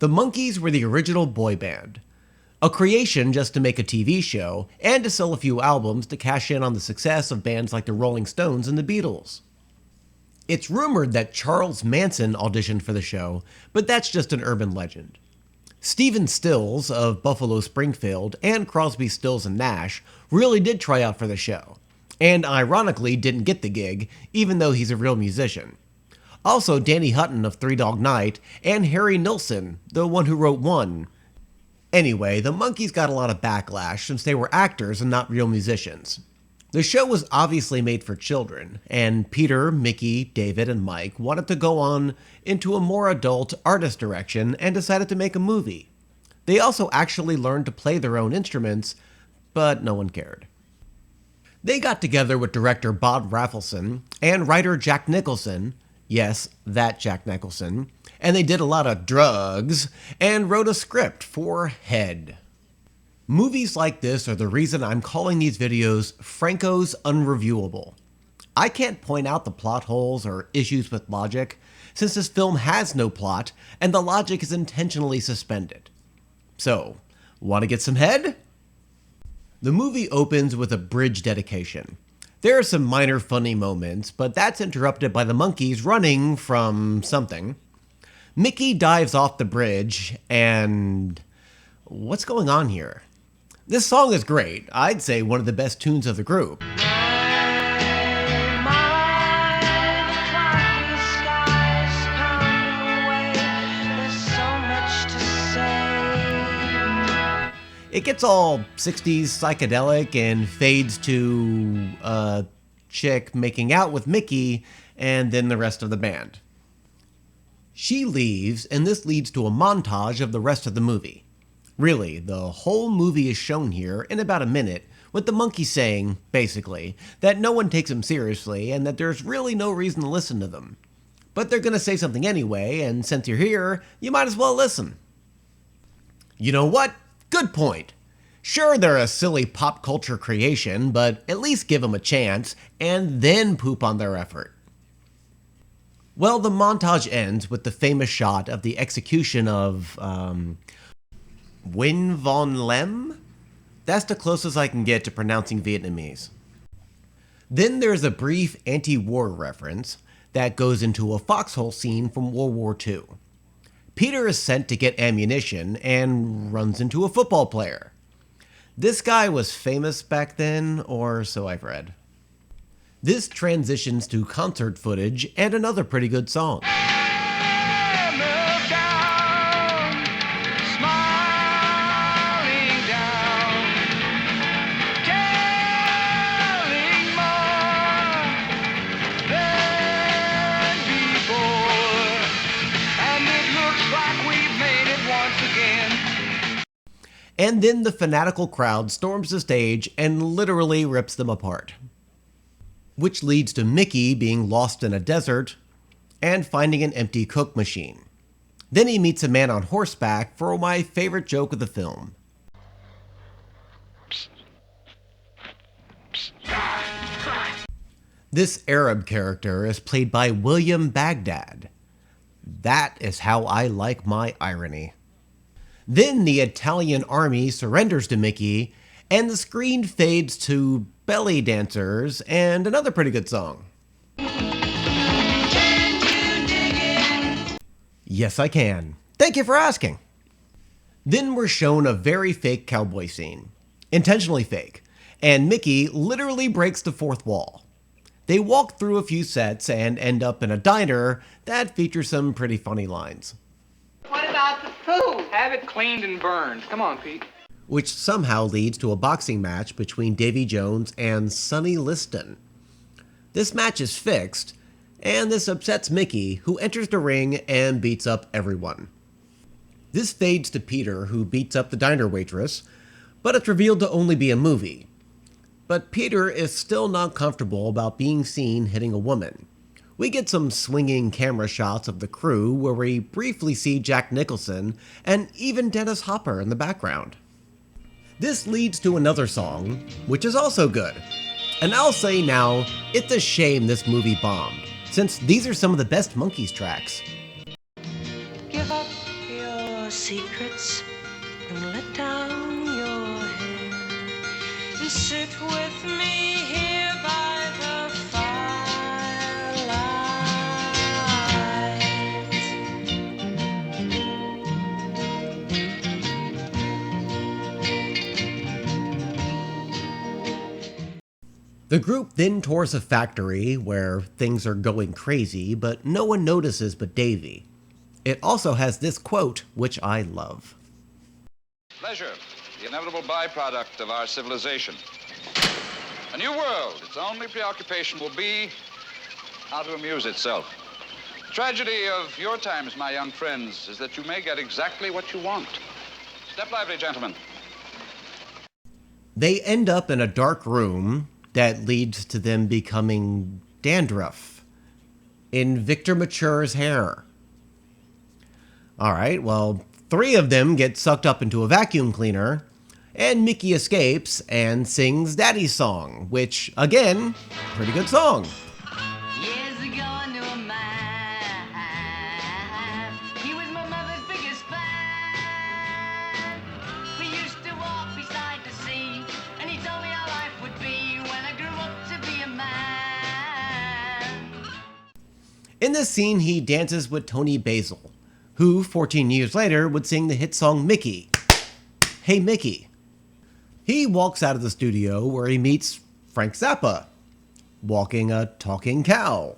The Monkees were the original boy band, a creation just to make a TV show and to sell a few albums to cash in on the success of bands like the Rolling Stones and the Beatles. It's rumored that Charles Manson auditioned for the show, but that's just an urban legend. Stephen Stills of Buffalo Springfield and Crosby, Stills and Nash really did try out for the show, and ironically didn't get the gig, even though he's a real musician. Also Danny Hutton of Three Dog Night and Harry Nilsson, the one who wrote One. Anyway, the Monkees got a lot of backlash since they were actors and not real musicians. The show was obviously made for children, and Peter, Mickey, David, and Mike wanted to go on into a more adult artist direction and decided to make a movie. They also actually learned to play their own instruments, but no one cared. They got together with director Bob Rafelson and writer Jack Nicholson, yes, that Jack Nicholson, and they did a lot of drugs and wrote a script for Head. Movies like this are the reason I'm calling these videos Franco's Unreviewable. I can't point out the plot holes or issues with logic, since this film has no plot and the logic is intentionally suspended. So, want to get some head? The movie opens with a bridge dedication. There are some minor funny moments, but that's interrupted by the Monkees running from something. Mickey dives off the bridge, and what's going on here? This song is great. I'd say one of the best tunes of the group. It gets all 60s psychedelic and fades to a chick making out with Mickey and then the rest of the band. She leaves, and this leads to a montage of the rest of the movie. Really, the whole movie is shown here in about a minute, with the Monkees saying, basically, that no one takes them seriously and that there's really no reason to listen to them. But they're gonna say something anyway, and since you're here, you might as well listen. You know what? Good point. Sure, they're a silly pop culture creation, but at least give them a chance, and then poop on their effort. Well, the montage ends with the famous shot of the execution of, Nguyen Van Lem? That's the closest I can get to pronouncing Vietnamese. Then there's a brief anti-war reference that goes into a foxhole scene from World War II. Peter is sent to get ammunition and runs into a football player. This guy was famous back then, or so I've read. This transitions to concert footage and another pretty good song. And then the fanatical crowd storms the stage and literally rips them apart. Which leads to Mickey being lost in a desert and finding an empty Coke machine. Then he meets a man on horseback for my favorite joke of the film. This Arab character is played by William Baghdad. That is how I like my irony. Then the Italian army surrenders to Mickey, and the screen fades to belly dancers and another pretty good song. Yes, I can. Thank you for asking. Then we're shown a very fake cowboy scene. Intentionally fake. And Mickey literally breaks the fourth wall. They walk through a few sets and end up in a diner that features some pretty funny lines. What about the food? Have it cleaned and burned. Come on, Pete. Which somehow leads to a boxing match between Davy Jones and Sonny Liston. This match is fixed, and this upsets Mickey, who enters the ring and beats up everyone. This fades to Peter, who beats up the diner waitress, but it's revealed to only be a movie. But Peter is still not comfortable about being seen hitting a woman. We get some swinging camera shots of the crew where we briefly see Jack Nicholson and even Dennis Hopper in the background. This leads to another song, which is also good. And I'll say now, it's a shame this movie bombed, since these are some of the best Monkees tracks. Give up your The group then tours a factory where things are going crazy, but no one notices but Davy. It also has this quote, which I love. Pleasure, the inevitable byproduct of our civilization. A new world, its only preoccupation will be how to amuse itself. The tragedy of your times, my young friends, is that you may get exactly what you want. Step lively, gentlemen. They end up in a dark room that leads to them becoming dandruff in Victor Mature's hair. Alright, well, 3 of them get sucked up into a vacuum cleaner, and Mickey escapes and sings Daddy's Song, which, again, pretty good song. Years ago I knew a man. He was my mother's biggest fan. We used to walk beside the sea, and he told me how life would be when I grew up to be a man. In this scene, he dances with Tony Basil, who 14 years later would sing the hit song Mickey. Hey Mickey. He walks out of the studio where he meets Frank Zappa, walking a talking cow.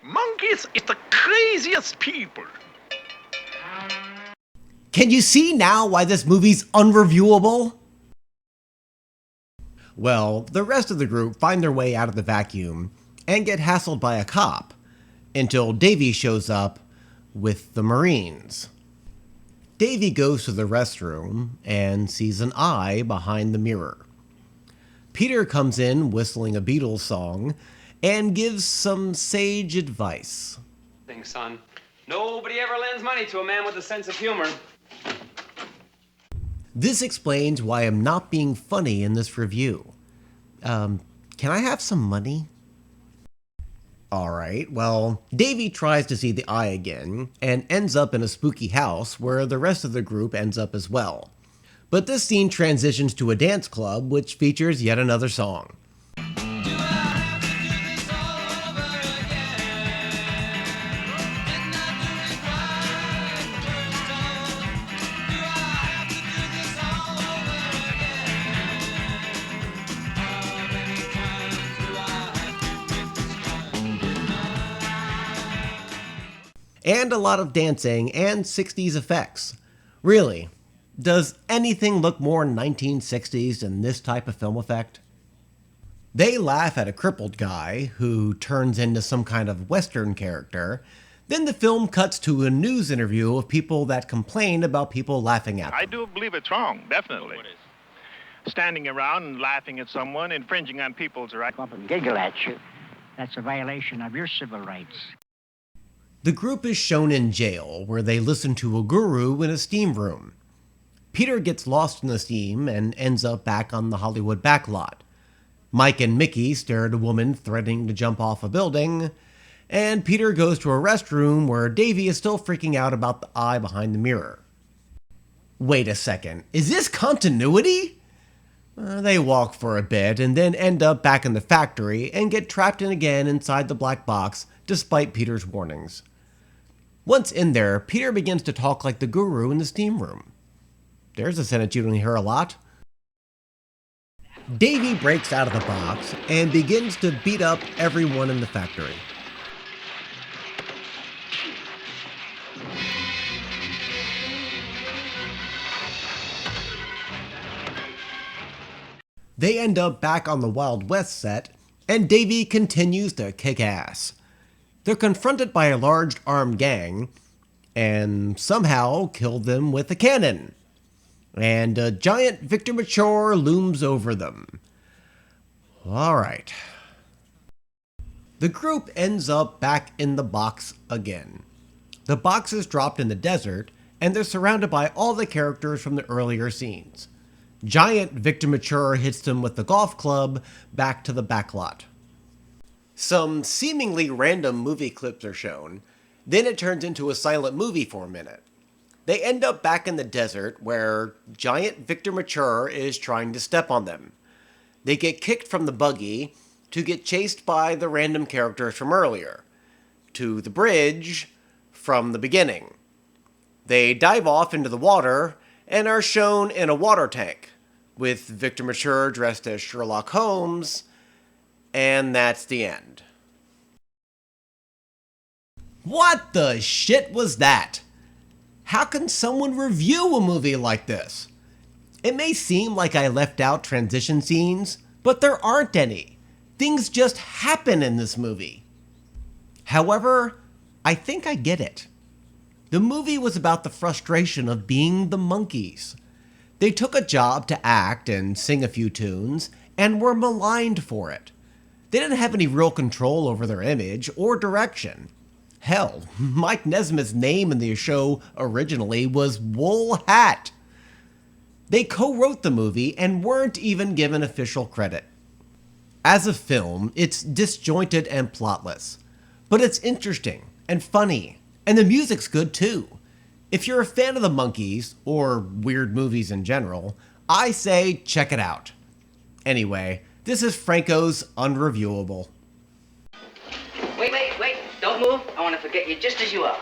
Monkees is the craziest people. Can you see now why this movie's unreviewable? Well, the rest of the group find their way out of the vacuum and get hassled by a cop until Davy shows up with the Marines. Davy goes to the restroom and sees an eye behind the mirror. Peter comes in whistling a Beatles song and gives some sage advice. Son, nobody ever lends money to a man with a sense of humor. This explains why I'm not being funny in this review. Can I have some money? Alright, well, Davy tries to see the eye again, and ends up in a spooky house where the rest of the group ends up as well. But this scene transitions to a dance club, which features yet another song. And a lot of dancing and 60s effects. Really, does anything look more 1960s than this type of film effect? They laugh at a crippled guy who turns into some kind of Western character. Then the film cuts to a news interview of people that complain about people laughing at them. I do believe it's wrong, definitely. Standing around and laughing at someone, infringing on people's rights. Up and giggle at you. That's a violation of your civil rights. The group is shown in jail, where they listen to a guru in a steam room. Peter gets lost in the steam and ends up back on the Hollywood backlot. Mike and Mickey stare at a woman threatening to jump off a building, and Peter goes to a restroom where Davy is still freaking out about the eye behind the mirror. Wait a second, is this continuity? They walk for a bit and then end up back in the factory and get trapped in again inside the black box despite Peter's warnings. Once in there, Peter begins to talk like the guru in the steam room. There's a sentence you don't hear a lot. Davy breaks out of the box and begins to beat up everyone in the factory. They end up back on the Wild West set, and Davy continues to kick ass. They're confronted by a large armed gang, and somehow kill them with a cannon. And a giant Victor Mature looms over them. Alright. The group ends up back in the box again. The box is dropped in the desert, and they're surrounded by all the characters from the earlier scenes. Giant Victor Mature hits them with the golf club back to the backlot. Some seemingly random movie clips are shown, then it turns into a silent movie for a minute. They end up back in the desert where giant Victor Mature is trying to step on them. They get kicked from the buggy to get chased by the random characters from earlier, to the bridge from the beginning. They dive off into the water and are shown in a water tank, with Victor Mature dressed as Sherlock Holmes And that's the end. What the shit was that? How can someone review a movie like this? It may seem like I left out transition scenes, but there aren't any. Things just happen in this movie. However, I think I get it. The movie was about the frustration of being the Monkees. They took a job to act and sing a few tunes, and were maligned for it. They didn't have any real control over their image or direction. Hell, Mike Nesmith's name in the show originally was Wool Hat. They co-wrote the movie and weren't even given official credit. As a film, it's disjointed and plotless, but it's interesting and funny, and the music's good too. If you're a fan of the Monkees, or weird movies in general, I say check it out. Anyway, this is Franco's Unreviewable. Wait, don't move. I want to forget you just as you are.